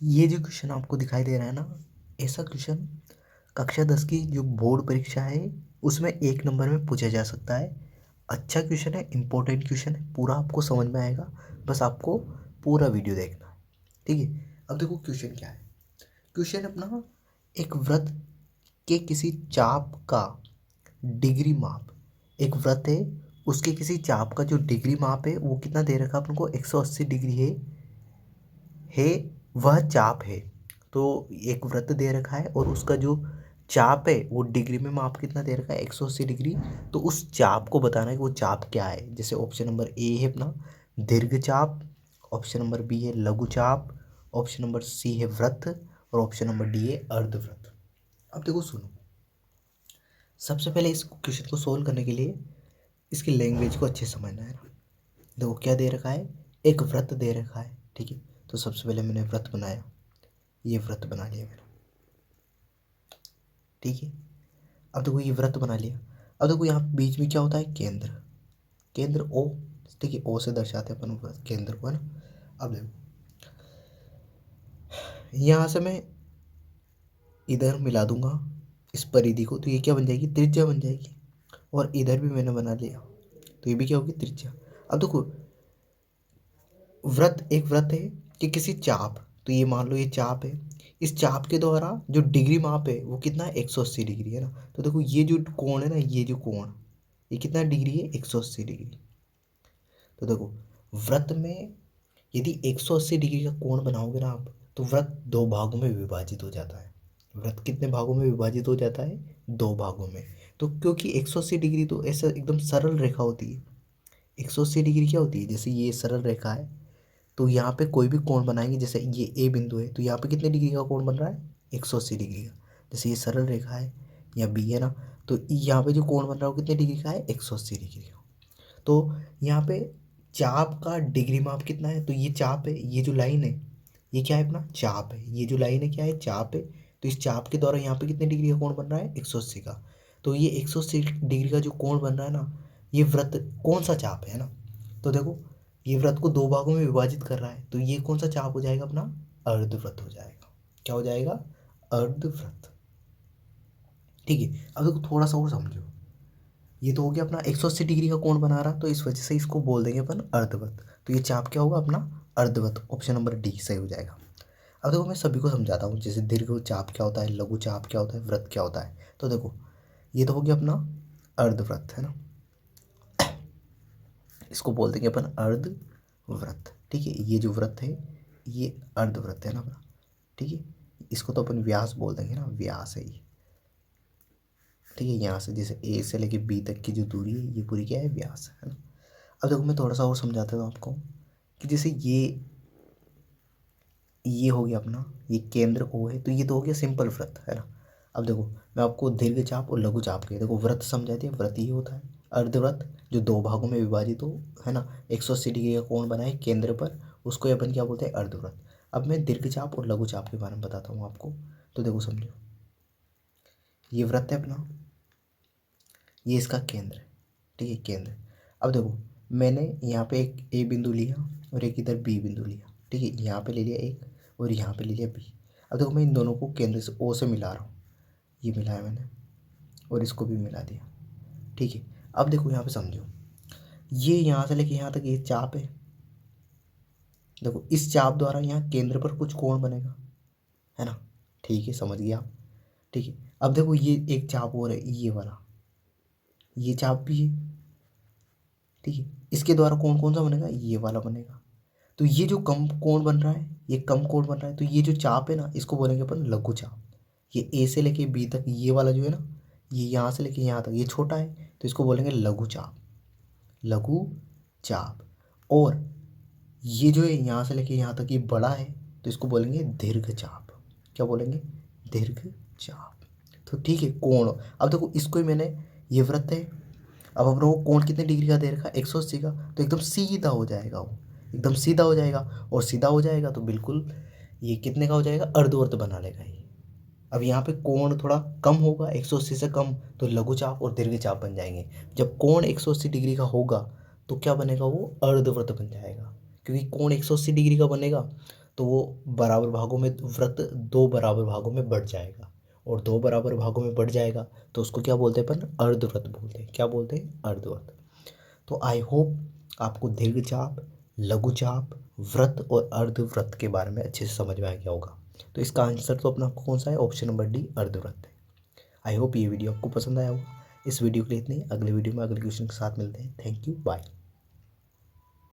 ये जो क्वेश्चन आपको दिखाई दे रहा है ना, ऐसा क्वेश्चन कक्षा 10 की जो बोर्ड परीक्षा है उसमें 1 नंबर में पूछा जा सकता है। अच्छा क्वेश्चन है, इंपॉर्टेंट क्वेश्चन है, पूरा आपको समझ में आएगा, बस आपको पूरा वीडियो देखना है। ठीक है, अब देखो क्वेश्चन क्या है। क्वेश्चन अपना, एक वृत्त के किसी चाप का डिग्री माप, एक वृत्त है उसके किसी चाप का जो डिग्री माप है वो कितना दे रखा है अपन को, 180 डिग्री है वह चाप है। तो एक वृत्त दे रखा है और उसका जो चाप है वो डिग्री में माप कितना दे रखा है, 180 डिग्री। तो उस चाप को बताना है कि वो चाप क्या है। जैसे ऑप्शन नंबर ए है अपना दीर्घ चाप, ऑप्शन नंबर बी है लघु चाप, ऑप्शन नंबर सी है वृत्त और ऑप्शन नंबर डी है अर्धवृत्त। अब देखो सुनो, सबसे पहले इस क्वेश्चन को सोल्व करने के लिए इसकी लैंग्वेज को अच्छे से समझना है ना। देखो क्या दे रखा है, एक वृत्त दे रखा है। ठीक है, तो सबसे पहले मैंने वृत्त बनाया, ये वृत्त बना लिया मैंने। ठीक है, अब देखो ये वृत्त बना लिया। अब देखो यहाँ बीच में क्या होता है, केंद्र, केंद्र ओ। ठीक है, ओ से दर्शाते हैं अपन केंद्र को, है ना। अब देखो यहाँ से मैं इधर मिला दूंगा इस परिधि को, तो ये क्या बन जाएगी, त्रिज्या बन जाएगी। और इधर भी मैंने बना लिया तो ये भी क्या होगी, त्रिज्या। अब देखो वृत्त, एक वृत्त है कि किसी चाप, तो ये मान लो ये चाप है, इस चाप के द्वारा जो डिग्री माप है वो कितना है, 180 डिग्री, है ना। तो देखो ये जो कोण है ना, ये जो कोण, ये कितना डिग्री है, 180 डिग्री। तो देखो वृत्त में यदि 180 डिग्री का कोण बनाओगे ना आप, तो वृत्त दो भागों में विभाजित हो जाता है। वृत्त कितने भागों में विभाजित हो जाता है, दो भागों में। तो क्योंकि 180 डिग्री तो ऐसा एकदम सरल रेखा होती है। 180 डिग्री क्या होती है, जैसे ये सरल रेखा है, तो यहाँ पे कोई भी कोण बनाएंगे, जैसे ये ए बिंदु है तो यहाँ पे कितने डिग्री का कोण बन रहा है, 180 डिग्री का। जैसे ये सरल रेखा है या बी है ना, तो यहाँ पे जो कोण बन रहा है वो कितने डिग्री का है, 180 डिग्री का। तो यहाँ पे चाप का डिग्री माप कितना है, तो ये चाप है, ये जो लाइन है ये क्या है अपना, चाप है। ये जो लाइन है क्या है, चाप है। तो इस चाप के द्वारा यहाँ पे कितने डिग्री का कोण बन रहा है, 180 का। तो ये 180 डिग्री का जो कोण बन रहा है ना, ये वृत्त कौन सा चाप है ना। तो देखो ये वृत्त को दो भागों में विभाजित कर रहा है, तो ये कौन सा चाप हो जाएगा अपना, अर्धवृत्त हो जाएगा। क्या हो जाएगा, अर्धवृत्त। ठीक है, अब देखो थोड़ा सा और समझो, ये तो हो गया अपना 180 डिग्री का कोण बना रहा, तो इस वजह से इसको बोल देंगे अपन अर्धवृत्त। तो ये चाप क्या होगा अपना, अर्धवृत्त। ऑप्शन नंबर डी सही हो जाएगा। अब देखो मैं सभी को समझाता हूँ, जैसे दीर्घ चाप क्या होता है, लघु चाप क्या होता है, वृत्त क्या होता है। तो देखो ये तो हो गया अपना अर्धवृत्त, है ना, इसको बोल देंगे अपन अर्धवृत्त। ठीक है, ये जो वृत्त है ये अर्धवृत्त है ना अपना। ठीक है, इसको तो अपन व्यास बोल देंगे ना, व्यास है ये। ठीक है, यहाँ से जैसे ए से लेके बी तक की जो दूरी है ये पूरी क्या है, व्यास है ना। अब देखो मैं थोड़ा सा और समझाता हूँ आपको कि जैसे ये हो गया अपना, ये केंद्र ओ है, तो ये तो हो गया सिंपल वृत्त, है ना। अब देखो मैं आपको दीर्घ चाप और लघु चाप के, देखो वृत्त समझा दिया, वृत्त ये होता है। अर्धवृत्त जो दो भागों में विभाजित हो, है ना, 180 डिग्री का कोण बनाए केंद्र पर, उसको अपन क्या बोलते हैं, अर्धवृत्त। अब मैं दीर्घ चाप और लघु चाप के बारे में बताता हूँ आपको। तो देखो समझो, ये वृत्त है अपना, ये इसका केंद्र है। ठीक है, केंद्र। अब देखो मैंने यहाँ पे एक ए बिंदु लिया और एक इधर बी बिंदु लिया। ठीक है, यहाँ पे ले लिया एक और यहाँ पे ले लिया बी। अब देखो मैं इन दोनों को केंद्र से ओ से मिला रहा हूँ, ये मिलाया मैंने और इसको भी मिला दिया। ठीक है, अब देखो यहाँ पे समझो, ये यहाँ से लेके यहाँ तक ये चाप है। देखो इस चाप द्वारा यहाँ केंद्र पर कुछ कोण बनेगा, है ना। ठीक है, समझ गया आप। ठीक है, अब देखो ये एक चाप और है, ये वाला, ये चाप भी है। ठीक है, इसके द्वारा कोण कौन सा बनेगा, ये वाला बनेगा। तो ये जो कम कोण बन रहा है, ये कम कोण बन रहा है, तो ये जो चाप है ना इसको बोलेंगे अपन लघु चाप। ये ए से लेके बी तक ये वाला जो है ना, ये यहाँ से लेके यहाँ तक ये छोटा है, तो इसको बोलेंगे लघु चाप, लघु चाप। और ये जो है यहाँ से लेके यहाँ तक ये बड़ा है, तो इसको बोलेंगे दीर्घ चाप। क्या बोलेंगे, दीर्घ चाप। तो ठीक है, कोण। अब देखो इसको ही मैंने, ये वृत्त है, अब अपने को कोण कितने डिग्री का दे रखा है, 180 का, तो एकदम सीधा हो जाएगा वो, एकदम सीधा हो जाएगा। और सीधा हो जाएगा तो बिल्कुल ये कितने का हो जाएगा, अर्धवर्त बना लेगा ये। अब यहाँ पे कोण थोड़ा कम होगा, 180 से कम, तो लघु चाप और दीर्घ चाप बन जाएंगे। जब कोण 180 डिग्री का होगा तो क्या बनेगा, वो अर्धवृत्त बन जाएगा। क्योंकि कोण 180 डिग्री का बनेगा तो वो बराबर भागों में व्रत 2 बराबर भागों में बढ़ जाएगा, और 2 बराबर भागों में बढ़ जाएगा तो उसको क्या बोलते हैं अपन, अर्धव्रत बोलते हैं। क्या बोलते हैं, अर्धव्रत। तो आई होप आपको दीर्घ चाप, लघु चाप, व्रत और अर्धव्रत के बारे में अच्छे से समझ में आ गया होगा। तो इसका आंसर तो अपना कौन सा है, ऑप्शन नंबर डी, अर्धव्रत है। आई होप ये वीडियो आपको पसंद आया होगा। इस वीडियो के लिए इतनी, अगले वीडियो में अगले क्वेश्चन के साथ मिलते हैं। Thank you, bye.